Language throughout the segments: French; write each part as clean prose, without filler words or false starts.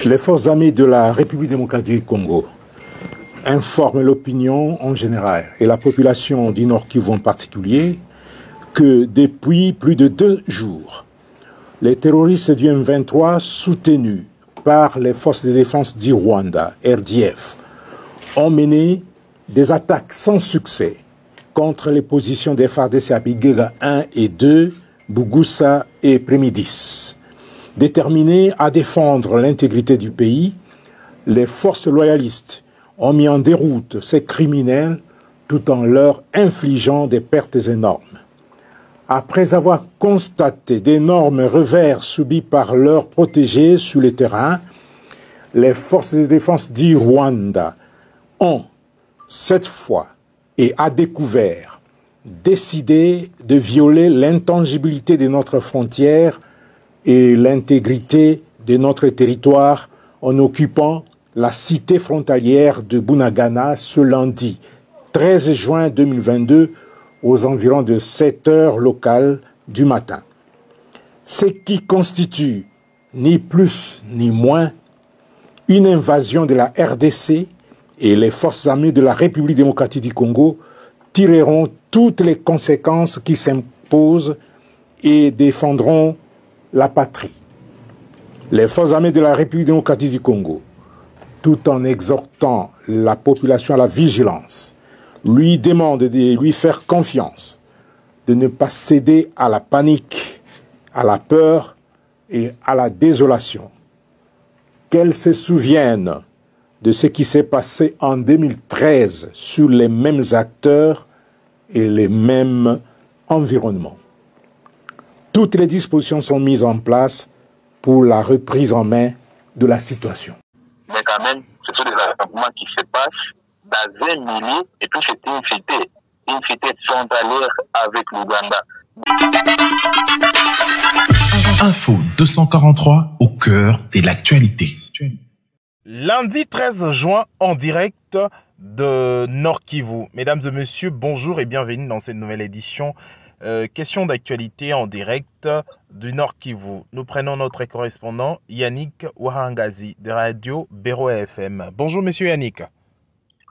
Les forces armées de la République démocratique du Congo informent l'opinion en général et la population du Nord Kivu en particulier que depuis plus de 2 jours, les terroristes du M23 soutenus par les forces de défense du Rwanda, RDF, ont mené des attaques sans succès contre les positions des FARDC à Bigega 1 et 2, Bougussa et Prémidis. Déterminés à défendre l'intégrité du pays, les forces loyalistes ont mis en déroute ces criminels tout en leur infligeant des pertes énormes. Après avoir constaté d'énormes revers subis par leurs protégés sur le terrain, les forces de défense du Rwanda ont, cette fois et à découvert, décidé de violer l'intangibilité de notre frontière et l'intégrité de notre territoire en occupant la cité frontalière de Bunagana ce lundi 13 juin 2022 aux environs de 7 heures locales du matin. Ce qui constitue ni plus ni moins une invasion de la RDC et les forces armées de la République démocratique du Congo tireront toutes les conséquences qui s'imposent et défendront la patrie. Les forces armées de la République démocratique du Congo, tout en exhortant la population à la vigilance, lui demandent de lui faire confiance, de ne pas céder à la panique, à la peur et à la désolation. Qu'elle se souvienne de ce qui s'est passé en 2013 sur les mêmes acteurs et les mêmes environnements. Toutes les dispositions sont mises en place pour la reprise en main de la situation. Mais quand même, ce sont des affrontements qui se passent dans un milieu, et puis c'est une cité frontalière avec l'Ouganda. Info 243 au cœur de l'actualité. Lundi 13 juin, en direct de Nord Kivu. Mesdames et messieurs, bonjour et bienvenue dans cette nouvelle édition. Question d'actualité en direct du Nord Kivu. Nous prenons notre correspondant Yannick Warangazi de Radio Béro FM. Bonjour monsieur Yannick.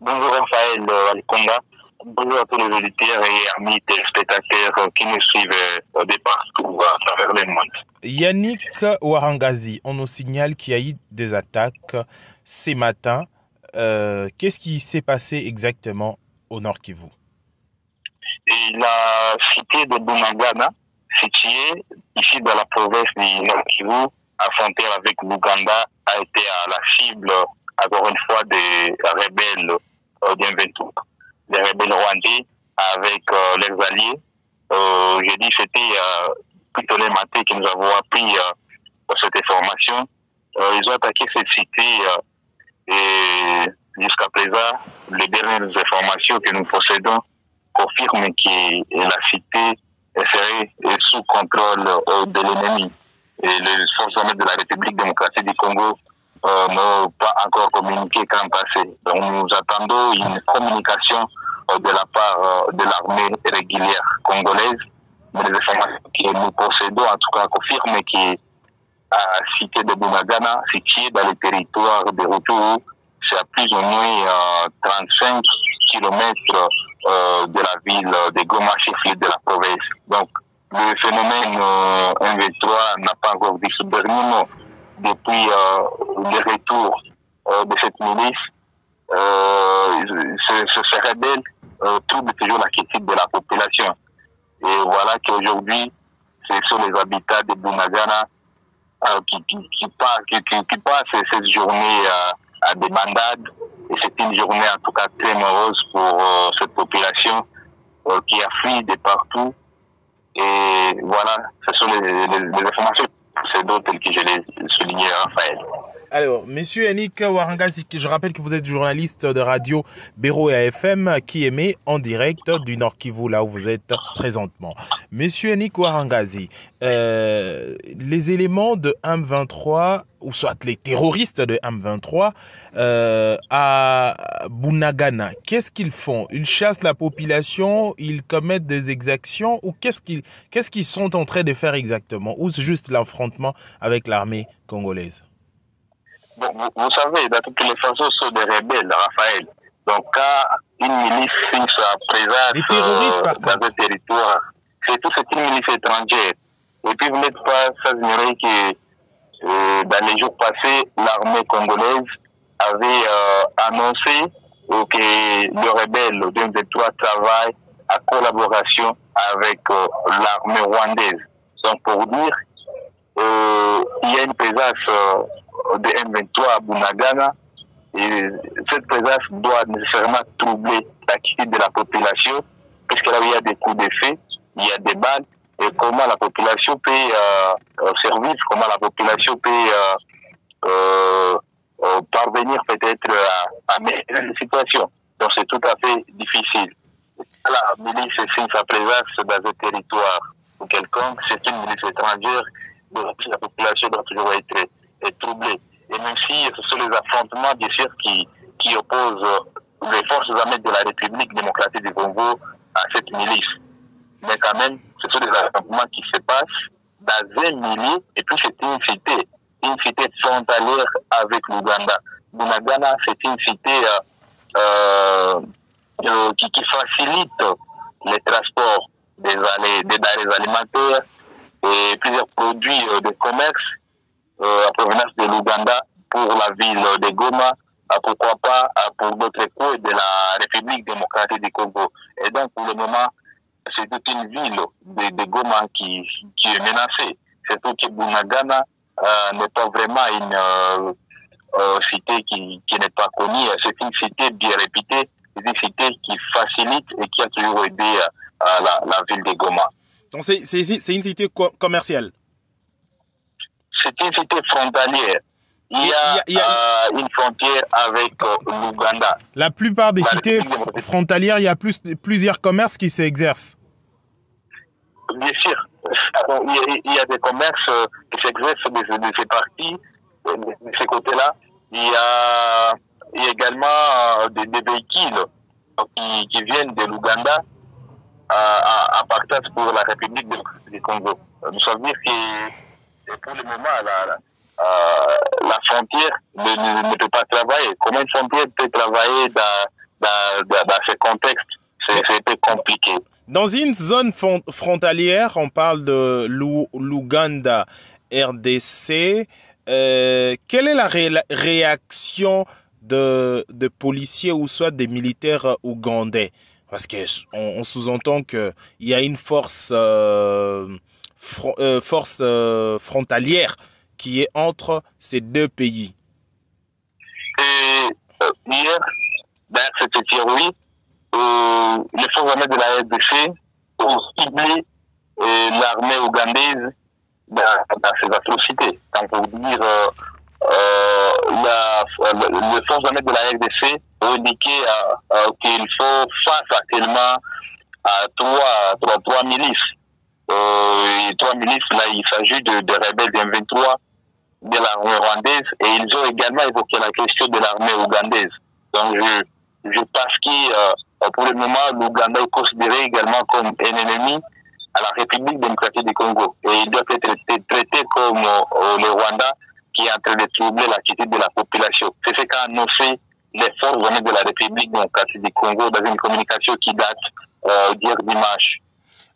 Bonjour Raphaël Alikonda. Bonjour à tous les auditeurs et amis téléspectateurs qui nous suivent de partout à travers le monde. Yannick Warangazi, on nous signale qu'il y a eu des attaques ce matin. Qu'est-ce qui s'est passé exactement au Nord Kivu? Et la cité de Bunagana, située ici dans la province du Nord Kivu, à frontière avec l'Ouganda, a été à la cible, encore une fois, des rebelles d'M23. Les rebelles rwandais avec leurs alliés. J'ai dit c'était plutôt les matins que nous avons appris cette information. Ils ont attaqué cette cité et jusqu'à présent, les dernières informations que nous possédons confirment que la cité serait sous contrôle de l'ennemi. Et les forces armées de la République démocratique du Congo n'ont pas encore communiqué qu'en passé. Donc nous attendons une communication de la part de l'armée régulière congolaise. Mais les informations que nous possédons, en tout cas, confirment que la cité de Bunagana, située dans le territoire de Rutshuru, c'est à plus ou moins 35 kilomètres de la ville de Goma, chef-lieu de la province. Donc, le phénomène M23 n'a pas encore dit ce dernier mot. Depuis le retour de cette milice, ce rebelle trouble toujours la critique de la population. Et voilà qu'aujourd'hui, ce sont les habitants de Bunagana qui passent cette journée à des bandades. Et c'est une journée en tout cas très morose pour cette population qui a fui de partout. Et voilà, ce sont les informations, c'est d'autres telles que je l'ai souligné, Raphaël. Alors, monsieur Yannick Warangazi, je rappelle que vous êtes journaliste de Radio Béro FM qui émet en direct du Nord Kivu, là où vous êtes présentement. Monsieur Yannick Warangazi, les éléments de M23, ou soit les terroristes de M23, à Bunagana, qu'est-ce qu'ils font? Ils chassent la population, ils commettent des exactions, ou qu'est-ce qu'ils sont en train de faire exactement? Ou c'est juste l'affrontement avec l'armée congolaise? Bon, vous savez, de toutes les façons, ce sont des rebelles, Raphaël. Donc, quand une milice signe sa présence des terroristes, par dans un territoire, c'est une milice étrangère. Et puis, vous n'êtes pas sans ignorer que dans les jours passés, l'armée congolaise avait annoncé que le rebelle de M23 travaille en collaboration avec l'armée rwandaise. Donc, pour dire, il y a une présence de M23 à Bunagana, et cette présence doit nécessairement troubler l'attitude de la population, puisque là où il y a des coups d'effet, il y a des balles, et comment la population peut servir, comment la population peut parvenir peut-être à mettre la situation. Donc c'est tout à fait difficile. La milice signe sa présence dans un territoire ou quelconque, c'est une milice étrangère, donc la population doit toujours être troublée. Et même si ce sont les affrontements, bien sûr, qui opposent les forces armées de la République démocratique du Congo à cette milice. Mais quand même, ce sont des affrontements qui se passent dans un milieu, et puis c'est une cité frontalière avec l'Ouganda. Bunagana, c'est une cité qui facilite les transports des denrées alimentaires et plusieurs produits de commerce à provenance de l'Ouganda pour la ville de Goma, pourquoi pas pour d'autres coins de la République démocratique du Congo. Et donc, pour le moment, c'est toute une ville de Goma qui est menacée. Surtout que Bunagana n'est pas vraiment une cité qui n'est pas connue. C'est une cité bien réputée, c'est une cité qui facilite et qui a toujours aidé la ville de Goma. Donc, c'est une cité commerciale. C'est une cité frontalière. Il y a une frontière avec l'Ouganda. La plupart des cités frontalières, il y a plusieurs commerces qui s'exercent. Bien sûr. Il y a des commerces qui s'exercent de ces parties, de ces côtés-là. Il y a également des véhicules qui viennent de l'Ouganda à partage pour la République du Congo. Nous savons dire que pour le moment, la frontière ne peut pas travailler. Comment une frontière peut travailler dans ce contexte? C'est un peu compliqué. Dans une zone frontalière, on parle de l'Ouganda, RDC. Quelle est la réaction de policiers ou soit des militaires ougandais? Parce qu'on sous-entend qu'il y a une force frontalière qui est entre ces deux pays. Hier, d'ailleurs, c'était Thierry, les forces armées de la RDC ont ciblé l'armée ougandaise dans ces atrocités. Quand pour dire, les forces armées de la RDC ont indiqué qu'il faut face actuellement à trois milices. Et trois milices, là, il s'agit de rebelles du M23, de l'armée rwandaise, et ils ont également évoqué la question de l'armée ougandaise. Donc, je pense que pour le moment, l'Ouganda est considéré également comme un ennemi à la République démocratique du Congo. Et il doit être traité comme le Rwanda qui est en train de troubler l'attitude de la population. C'est ce qu'a annoncé les forces armées de la République démocratique du Congo dans une communication qui date d'hier dimanche.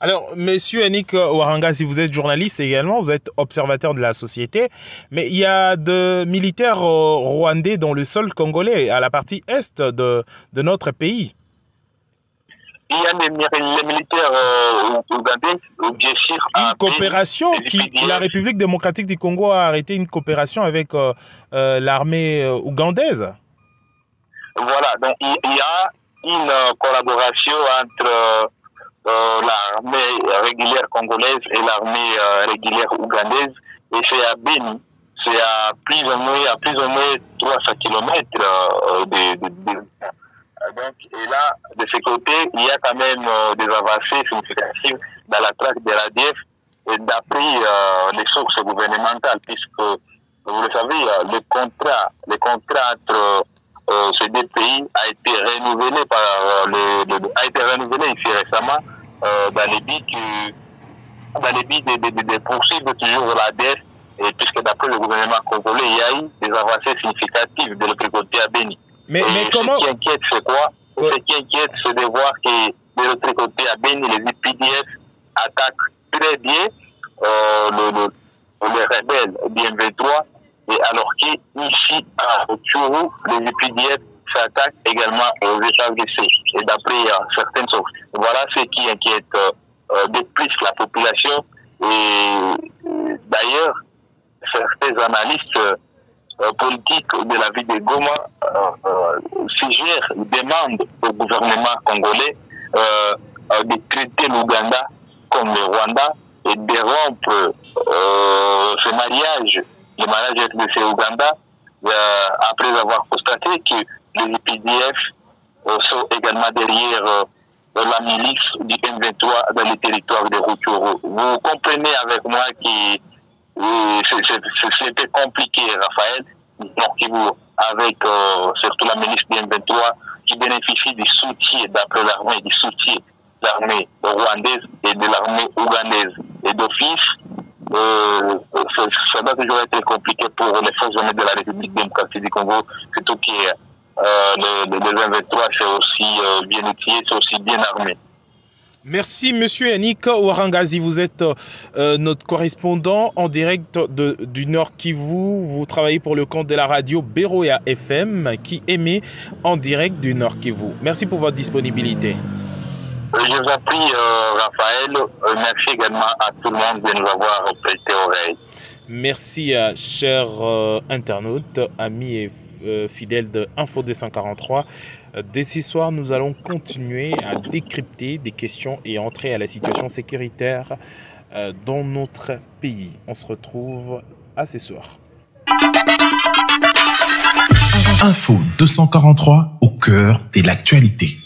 Alors, Monsieur Yannick Ouarangazi, vous êtes journaliste également, vous êtes observateur de la société, mais il y a de militaires rwandais dans le sol congolais, à la partie est de notre pays. Il y a les militaires ougandais, bien sûr. Une coopération la République démocratique du Congo a arrêté une coopération avec l'armée ougandaise. Voilà, donc il y a une collaboration entre l'armée régulière congolaise et l'armée régulière ougandaise, et c'est à Beni, c'est à plus ou moins 300 km donc, et là, de ce côté, il y a quand même des avancées significatives dans la traque de l'ADF, et d'après les sources gouvernementales, puisque, vous le savez, le contrat entre ces deux pays a été renouvelé ici récemment dans les buts de poursuivre toujours l'ADF Et puisque d'après le gouvernement congolais, il y a eu des avancées significatives de l'autre côté à Beni. Mais comment... Ce qui inquiète, c'est quoi? Ce qui inquiète, c'est de voir que de l'autre côté à Beni, les UPDF attaquent très bien les rebelles du M23, et alors qu'ici à Rutshuru, les UPDF s'attaquent également aux FARDC. Et d'après certaines sources. Voilà ce qui inquiète de plus la population. Et d'ailleurs, certains analystes politiques de la ville de Goma suggèrent, demandent au gouvernement congolais de traiter l'Ouganda comme le Rwanda et de rompre ce mariage, le mariage FDC Ouganda, après avoir constaté que les IPDF sont également derrière la milice du M23 dans les territoires de Rutshuru. Vous comprenez avec moi que c'était compliqué, Raphaël, avec surtout la milice du M23 qui bénéficie du soutien, d'après l'armée, du soutien de l'armée rwandaise et de l'armée ougandaise. Et d'office, ça doit toujours être compliqué pour les forces armées de la République démocratique du Congo, surtout que les M23 c'est aussi bien outillé, c'est aussi bien armé. Merci, Monsieur Yannick Ouarangazi. Vous êtes notre correspondant en direct du Nord Kivu. Vous travaillez pour le compte de la radio Beroya FM qui émet en direct du Nord Kivu. Merci pour votre disponibilité. Je vous en prie, Raphaël. Merci également à tout le monde de nous avoir prêté oreille. Merci, chers internautes, amis et fidèles de Info 243. Dès ce soir, nous allons continuer à décrypter des questions et entrer à la situation sécuritaire dans notre pays. On se retrouve à ce soir. Info 243 au cœur de l'actualité.